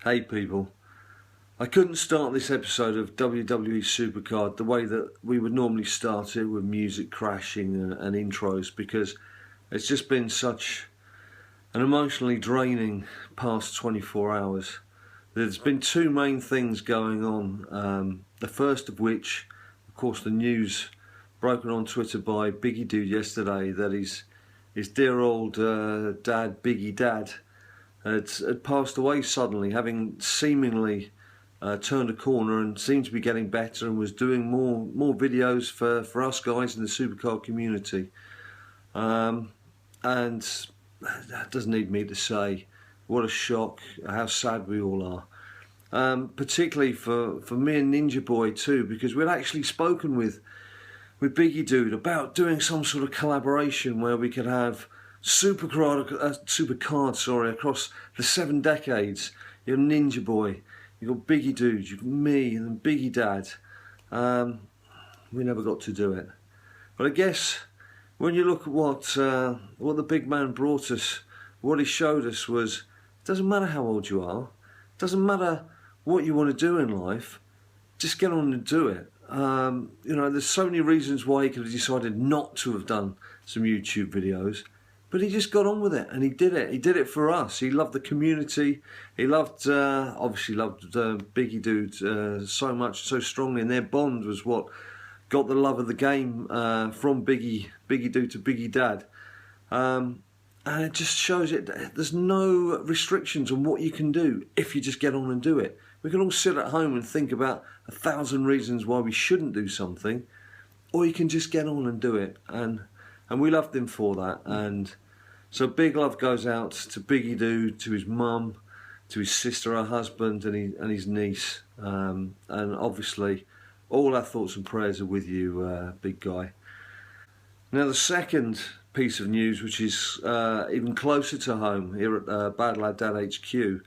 Hey people, I couldn't start this episode of WWE SuperCard the way that we would normally start it, with music crashing and intros, because it's just been such an emotionally draining past 24 hours. There's been two main things going on, the first of which, of course, the news broken on Twitter by Biggie Dad yesterday that his dear old dad, Biggie Dad, had passed away suddenly, having seemingly turned a corner and seemed to be getting better and was doing more videos for us guys in the supercar community. And that doesn't need me to say what a shock, how sad we all are. Particularly for me and Ninja Boy too, because we'd actually spoken with Biggie Dad about doing some sort of collaboration where we could have SuperCard, across the 7 decades. You're Ninja Boy, you've got Biggie Dad, you've got me, and then Biggie Dad. We never got to do it. But I guess when you look at what the big man brought us, what he showed us was, it doesn't matter how old you are, it doesn't matter what you want to do in life, just get on and do it. There's so many reasons why he could have decided not to have done some YouTube videos, but he just got on with it and he did it. He did it for us. He loved the community. He obviously loved Biggie Dad so much, so strongly, and their bond was what got the love of the game from Biggie Dad to Biggie Dad. And it just shows it. There's no restrictions on what you can do if you just get on and do it. We can all sit at home and think about 1,000 reasons why we shouldn't do something, or you can just get on and do it. And we loved him for that. And so big love goes out to Biggie Dad, to his mum, to his sister, her husband, and his niece. And obviously, all our thoughts and prayers are with you, big guy. Now, the second piece of news, which is even closer to home here at BadLadDad HQ,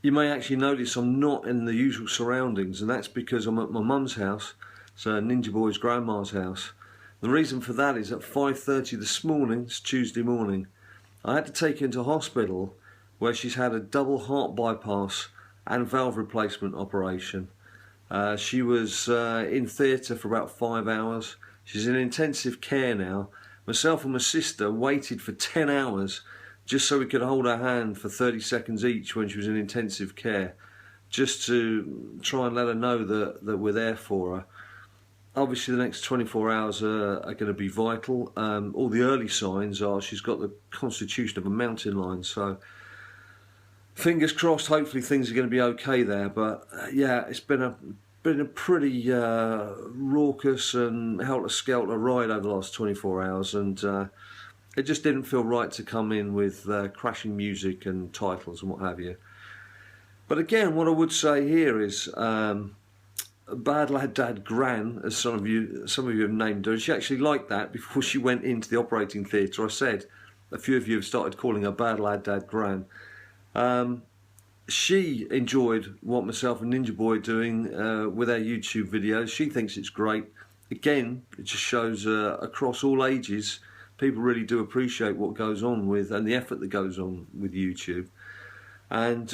you may actually notice I'm not in the usual surroundings, and that's because I'm at my mum's house, so Ninja Boy's grandma's house. The reason for that is at 5:30 this morning, it's Tuesday morning, I had to take her into hospital where she's had a double heart bypass and valve replacement operation. She was in theatre for about 5 hours. She's in intensive care now. Myself and my sister waited for 10 hours just so we could hold her hand for 30 seconds each when she was in intensive care, just to try and let her know that we're there for her. Obviously the next 24 hours are going to be vital. All the early signs are she's got the constitution of a mountain lion, so fingers crossed, hopefully things are going to be okay there. But yeah, it's been a pretty raucous and helter-skelter ride over the last 24 hours, and it just didn't feel right to come in with crashing music and titles and what have you. But again, what I would say here is BadLadDadGran, as some of you have named her. She actually liked that before she went into the operating theatre. I said a few of you have started calling her BadLadDadGran. She enjoyed what myself and Ninja Boy are doing with our YouTube videos. She thinks it's great. Again, it just shows across all ages, people really do appreciate what goes on with, and the effort that goes on with YouTube. And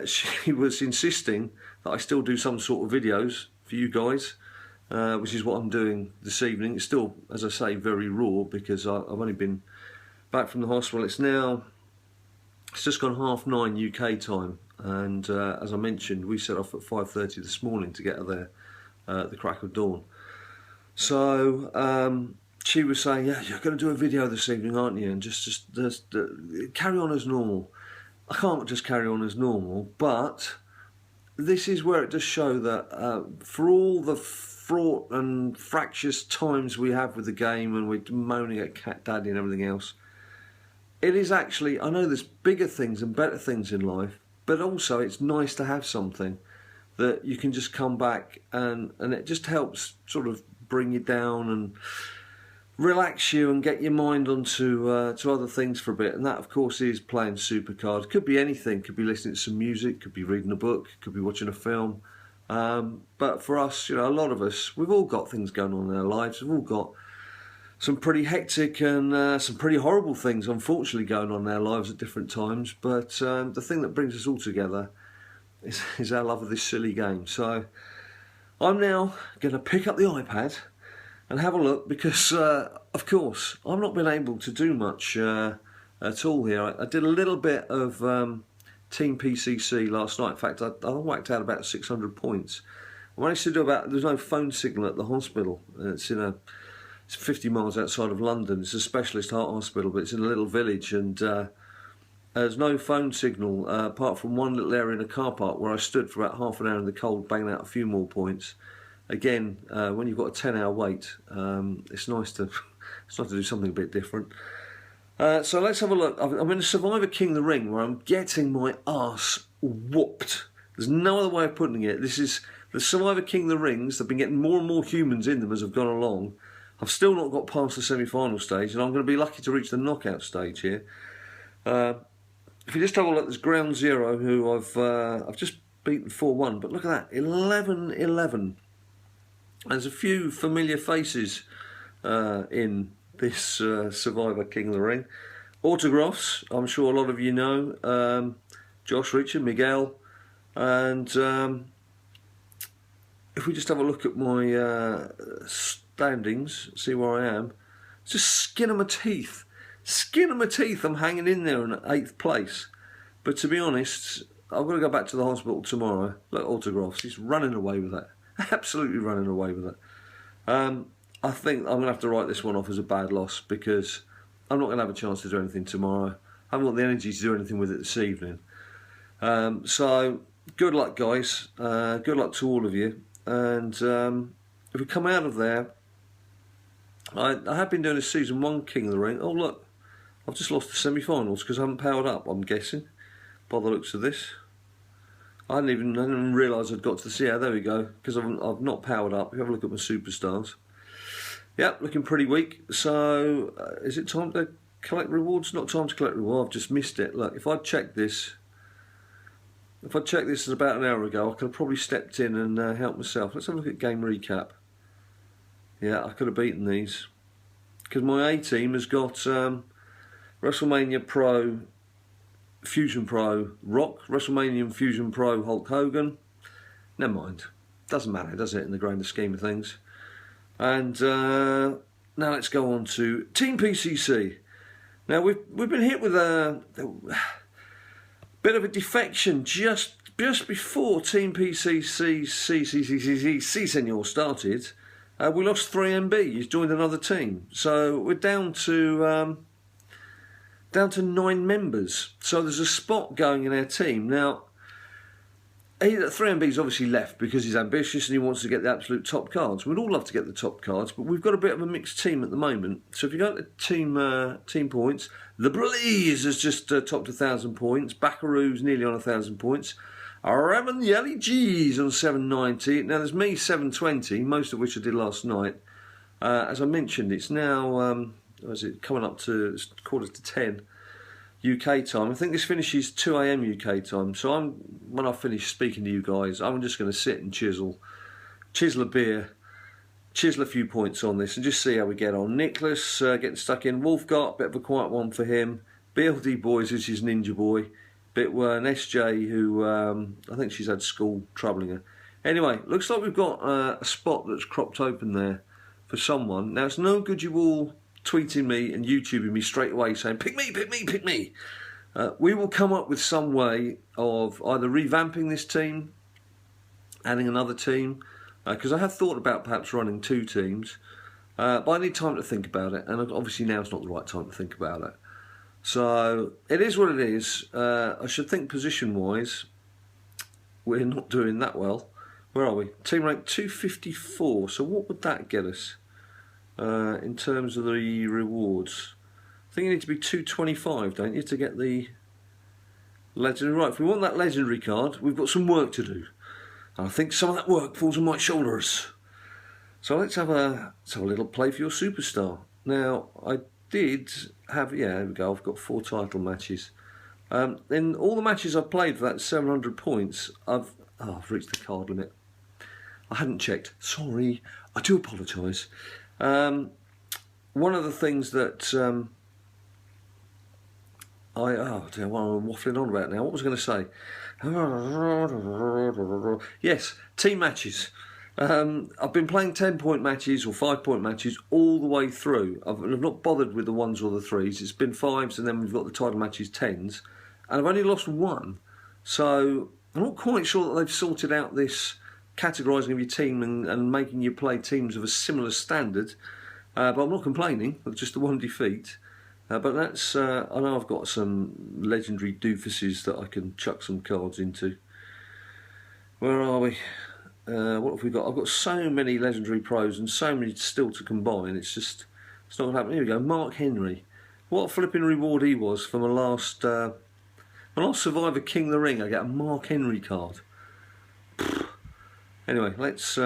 she was insisting that I still do some sort of videos for you guys, which is what I'm doing this evening. It's still, as I say, very raw because I've only been back from the hospital. It's just gone 9:30 UK time, and as I mentioned, we set off at 5:30 this morning to get her there at the crack of dawn. So she was saying, yeah, you're going to do a video this evening, aren't you? And just carry on as normal. I can't just carry on as normal, but this is where it does show that for all the fraught and fractious times we have with the game and we're moaning at Cat Daddy and everything else, it is actually, I know there's bigger things and better things in life, but also it's nice to have something that you can just come back and it just helps sort of bring you down and relax you and get your mind onto to other things for a bit. And that, of course, is playing SuperCard. Could be anything. Could be listening to some music, could be reading a book, could be watching a film. But for us, a lot of us, we've all got things going on in our lives. We've all got some pretty hectic and some pretty horrible things, unfortunately, going on in our lives at different times. But the thing that brings us all together is our love of this silly game. So I'm now going to pick up the iPad and have a look because, of course, I've not been able to do much at all here. I did a little bit of Team PCC last night. In fact, I whacked out about 600 points. I managed to do there's no phone signal at the hospital. It's 50 miles outside of London. It's a specialist heart hospital, but it's in a little village, and there's no phone signal apart from one little area in a car park where I stood for about half an hour in the cold, banging out a few more points. Again, when you've got a 10-hour wait, it's nice to do something a bit different. So let's have a look. I'm in a Survivor King of the Ring where I'm getting my arse whooped. There's no other way of putting it. This is the Survivor King of the Rings. They've been getting more and more humans in them as I've gone along. I've still not got past the semi-final stage, and I'm going to be lucky to reach the knockout stage here. If you just have a look, there's Ground Zero, who I've just beaten 4-1. But look at that, 11-11. There's a few familiar faces in this Survivor King of the Ring. Autographs, I'm sure a lot of you know. Josh, Richard, Miguel, and if we just have a look at my standings, see where I am. It's just skin of my teeth. Skin of my teeth, I'm hanging in there in 8th place. But to be honest, I've got to go back to the hospital tomorrow. Look, autographs, he's running away with that. Absolutely running away with it. I think I'm going to have to write this one off as a bad loss because I'm not going to have a chance to do anything tomorrow. I haven't got the energy to do anything with it this evening. So, good luck, guys. Good luck to all of you. And if we come out of there, I have been doing a Season 1 King of the Ring. Oh, look, I've just lost the semi-finals because I haven't powered up, I'm guessing, by the looks of this. I didn't even realise I'd got to the there we go, because I've not powered up. If you have a look at my superstars. Yep, looking pretty weak. So, is it time to collect rewards? Not time to collect rewards, I've just missed it. Look, if I'd checked this about an hour ago, I could have probably stepped in and helped myself. Let's have a look at game recap. Yeah, I could have beaten these. Because my A team has got WrestleMania Pro, Fusion Pro Rock, WrestleMania Fusion Pro Hulk Hogan. Never mind. Doesn't matter, does it, in the grander scheme of things. And now let's go on to Team PCC. Now we've been hit with a bit of a defection just before Team PCC Senior started. We lost 3 MB. He's joined another team, so we're down to 9 members. So there's a spot going in our team now. 3MB's obviously left because he's ambitious and he wants to get the absolute top cards. We'd all love to get the top cards, but we've got a bit of a mixed team at the moment. So if you go to team points, the Blaze has just topped 1,000 points. Buckaroo's nearly on 1,000 points. Raven Yelly G's on 790. Now there's me 720, most of which I did last night. As I mentioned, it's now coming up to quarter to 10. UK time. I think this finishes 2 AM UK time. So when I finish speaking to you guys, I'm just going to sit and chisel a beer, chisel a few points on this, and just see how we get on. Nicholas getting stuck in. Wolfgart, bit of a quiet one for him. BLD Boys is his ninja boy. Bit were an SJ who I think she's had school troubling her. Anyway, looks like we've got a spot that's cropped open there for someone. Now it's no good you all tweeting me and YouTubing me straight away saying, pick me, pick me, pick me. We will come up with some way of either revamping this team, adding another team, because I have thought about perhaps running 2 teams, but I need time to think about it, and obviously now's not the right time to think about it. So it is what it is. I should think position-wise, we're not doing that well. Where are we? Team rank 254, so what would that get us? In terms of the rewards, I think you need to be 225, don't you, to get the legendary. Right, if we want that legendary card, we've got some work to do. And I think some of that work falls on my shoulders. So let's have a little play for your superstar. Now, I did have, yeah, there we go, I've got 4 title matches. In all the matches I've played for that 700 points, I've reached the card limit. I hadn't checked. Sorry, I do apologise. One of the things that I'm waffling on about now. What was I going to say? Yes, team matches. I've been playing 10-point matches or 5-point matches all the way through. I've not bothered with the 1s or the 3s. It's been 5s, and then we've got the title matches 10s. And I've only lost 1. So I'm not quite sure that they've sorted out this categorising of your team and making you play teams of a similar standard. But I'm not complaining, with just the 1 defeat. But that's, I know I've got some legendary doofuses that I can chuck some cards into. Where are we? What have we got? I've got so many legendary pros and so many still to combine. It's not going to happen. Here we go. Mark Henry. What a flipping reward he was for my last Survivor King of the Ring. I get a Mark Henry card. Anyway, let's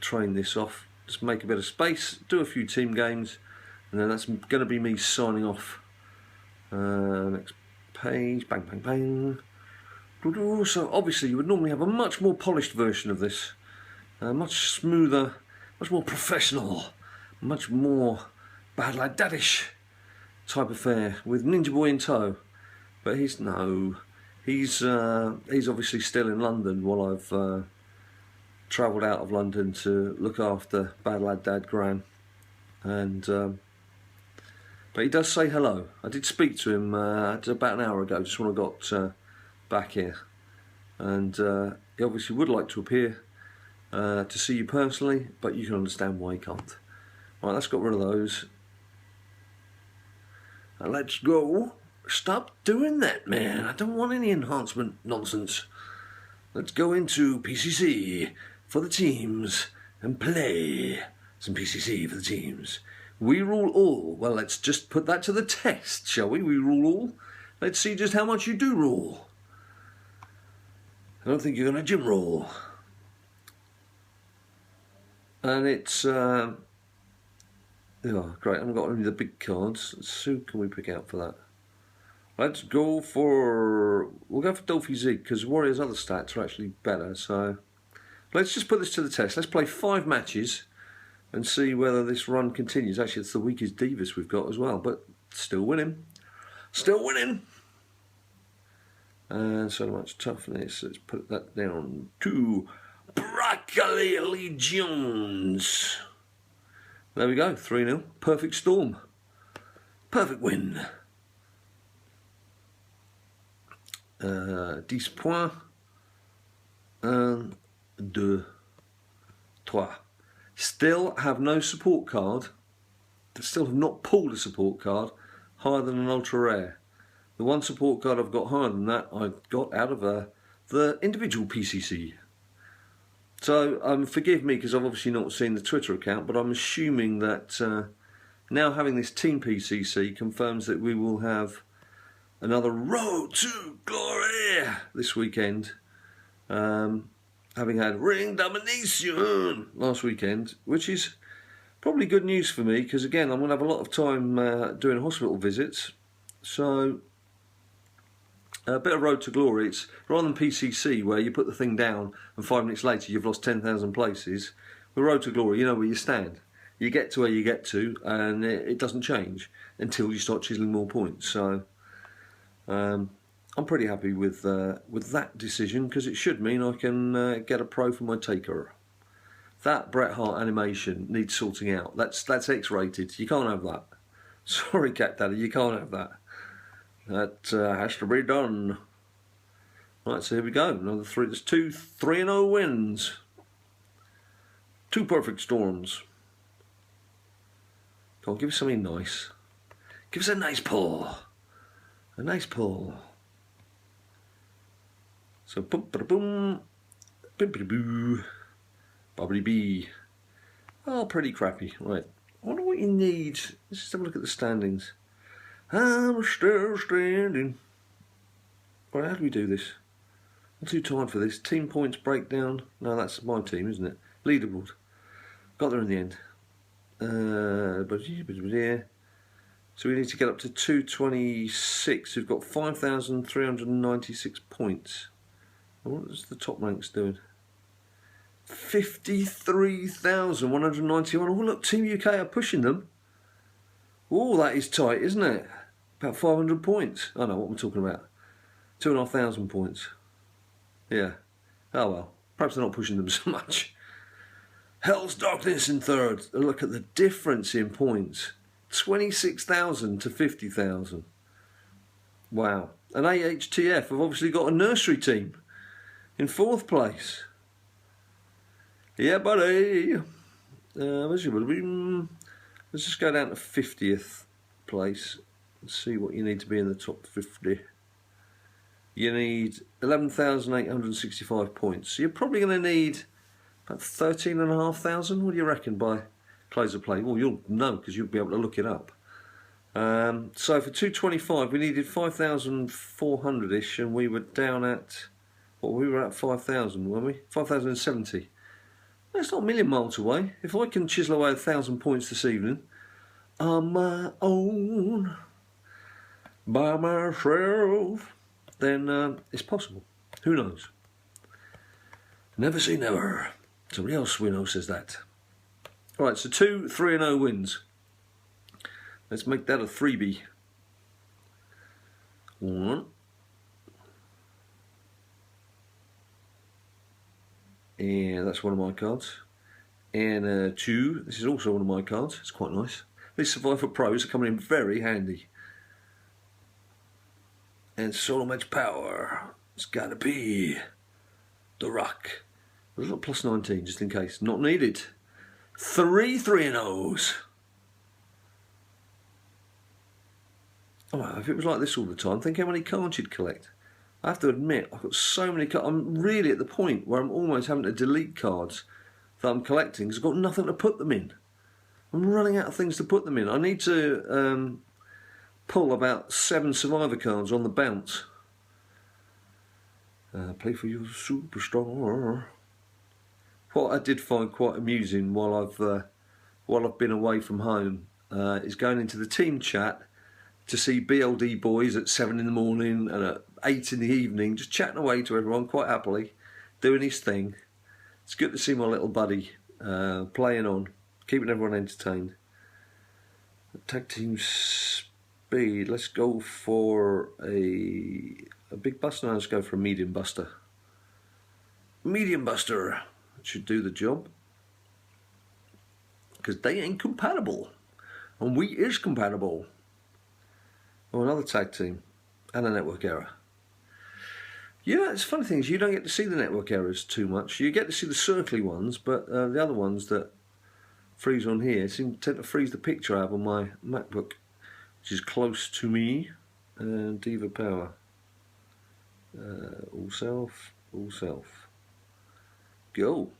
train this off. Just make a bit of space, do a few team games, and then that's going to be me signing off. Next page, bang, bang, bang. So obviously you would normally have a much more polished version of this, much smoother, much more professional, much more BadLadDadish type affair with Ninja Boy in tow. But he's obviously still in London while I've travelled out of London to look after BadLadDadGran, and but he does say hello. I did speak to him about an hour ago, just when I got back here, and he obviously would like to appear to see you personally, but you can understand why he can't. Right, let's get rid of those. Now let's go. Stop doing that, man. I don't want any enhancement nonsense. Let's go into PCC for the teams and play some PCC for the teams. We rule all. Well, let's just put that to the test, shall we? We rule all. Let's see just how much you do rule. I don't think you're going to gym rule. And it's oh, great. I haven't got any of the big cards. So can we pick out for that? Let's go for... We'll go for Dolphy Zig, because Warrior's other stats are actually better, so... Let's just put this to the test. Let's play 5 matches and see whether this run continues. Actually, it's the weakest Divas we've got as well, but still winning. Still winning! And so much toughness. Let's put that down to Broccoli Lee Jones. There we go, 3-0. Perfect storm. Perfect win. 10 points. 1, 2, 3. Still have no support card. Still have not pulled a support card higher than an ultra rare. The one support card I've got higher than that I got out of the individual PCC. So forgive me because I've obviously not seen the Twitter account, but I'm assuming that now having this team PCC confirms that we will have another Road to Glory this weekend, having had Ring Domination last weekend, which is probably good news for me because again I'm going to have a lot of time doing hospital visits, so a bit of Road to Glory. It's rather than PCC where you put the thing down and 5 minutes later you've lost 10,000 places. With Road to Glory, you know where you stand. You get to where you get to and it doesn't change until you start chiseling more points. So I'm pretty happy with that decision because it should mean I can get a pro for my taker. That Bret Hart animation needs sorting out. That's X-rated. You can't have that. Sorry, Cat Daddy, you can't have that. That has to be done. Right, so here we go. Another 3. There's 2 3-0 wins. 2 perfect storms. Come on, give us something nice. Give us a nice pull. A nice pull. So boom, ba boom, bibbidi boo, bobbidi bee. Oh, pretty crappy. Right. I wonder what you need. Let's just have a look at the standings. I'm still standing. Right, how do we do this? I'm too tired for this. Team points breakdown. No, that's my team, isn't it? Leaderboard. Got there in the end. So we need to get up to 226. We've got 5,396 points. What is the top ranks doing? 53,191. Oh, look, Team UK are pushing them. Oh, that is tight, isn't it? About 500 points. I know what I'm talking about. 2,500 points. Yeah. Oh well. Perhaps they're not pushing them so much. Hell's Darkness in third. Look at the difference in points. 26,000 to 50,000. Wow. And AHTF have obviously got a nursery team in fourth place. Yeah, buddy. Let's just go down to 50th place and see what you need to be in the top 50. You need 11,865 points. So you're probably going to need about 13,500. What do you reckon by close of play? Well, you'll know because you'll be able to look it up. So for 225, we needed 5,400-ish, and we were down at, well, we were at 5,000, weren't we? 5,070. That's not a million miles away. If I can chisel away 1,000 points this evening on my own, by myself, then it's possible. Who knows? Never say never. Somebody else we know says that. Alright, so 2 3-0 wins. Let's make that a freebie. 1. And that's one of my cards. And 2, this is also one of my cards. It's quite nice. These Survivor Pros are coming in very handy. And Solo Match Power. It's gotta be The Rock. A little plus 19 just in case. Not needed. 3 3-0s. Oh, if it was like this all the time, think how many cards you'd collect. I have to admit, I've got so many cards. I'm really at the point where I'm almost having to delete cards that I'm collecting because I've got nothing to put them in. I'm running out of things to put them in. I need to pull about 7 Survivor cards on the bounce. Play for your superstar. What I did find quite amusing while I've been away from home is going into the team chat to see BLD boys at 7 in the morning and at 8 in the evening, just chatting away to everyone quite happily, doing his thing. It's good to see my little buddy playing on, keeping everyone entertained. Tag team speed, let's go for a big buster. No, let's go for a medium buster. Medium buster should do the job, because they ain't compatible, and we is compatible. Oh, another tag team and a network error. Yeah, it's funny things. You don't get to see the network errors too much. You get to see the circly ones, but the other ones that freeze on here tend to freeze the picture out on my MacBook, which is close to me. And Diva Power. All self. Go.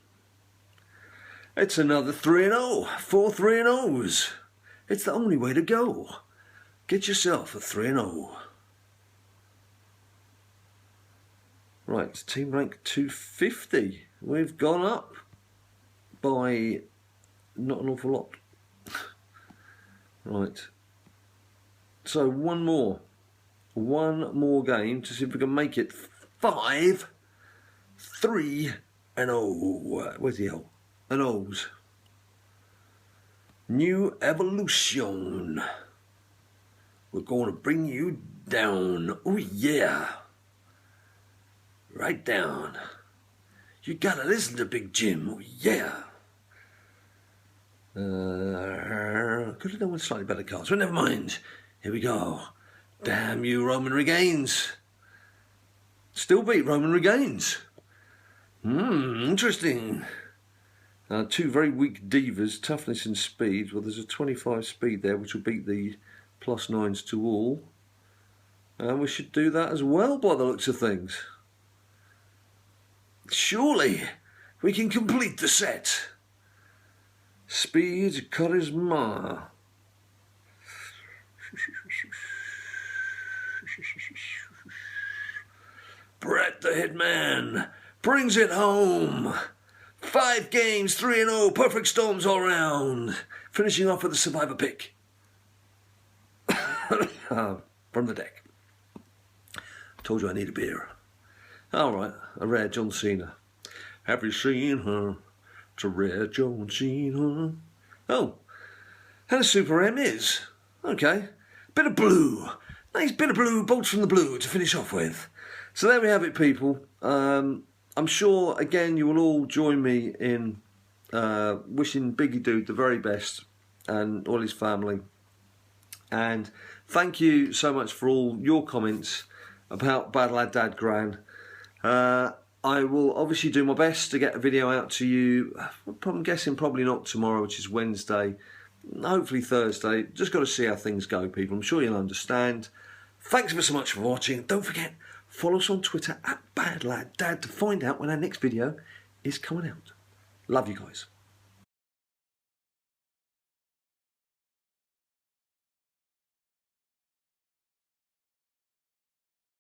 It's another 3-0. 4 3-0s. It's the only way to go. Get yourself a 3-0. Right, team rank 250. We've gone up by not an awful lot. Right. So one more game to see if we can make it 5 3-0. Where's the L? An O's. New evolution. We're going to bring you down. Oh yeah. Right down. You gotta listen to Big Jim. Oh yeah. Could have done with slightly better cards, but never mind. Here we go. Damn you, Roman Reigns. Still beat Roman Reigns. Interesting. 2 very weak divas, toughness and speed. Well, there's a 25 speed there, which will beat the +9s to all. And we should do that as well by the looks of things. Surely we can complete the set. Speed, charisma. Brett the Hitman brings it home. 5 games, 3-0, perfect storms all round. Finishing off with a Survivor pick. From the deck. Told you I need a beer. Alright, a rare John Cena. Have you seen her? It's a rare John Cena. Oh, and a Super M is. Okay. Bit of blue. Nice bit of blue, bolts from the blue to finish off with. So there we have it, people. I'm sure, again, you will all join me in wishing Biggie Dude the very best and all his family. And thank you so much for all your comments about BadLadDadGran. I will obviously do my best to get a video out to you. I'm guessing probably not tomorrow, which is Wednesday. Hopefully Thursday. Just got to see how things go, people. I'm sure you'll understand. Thanks ever so much for watching. Don't forget, follow us on Twitter at BadLadDad to find out when our next video is coming out. Love you guys.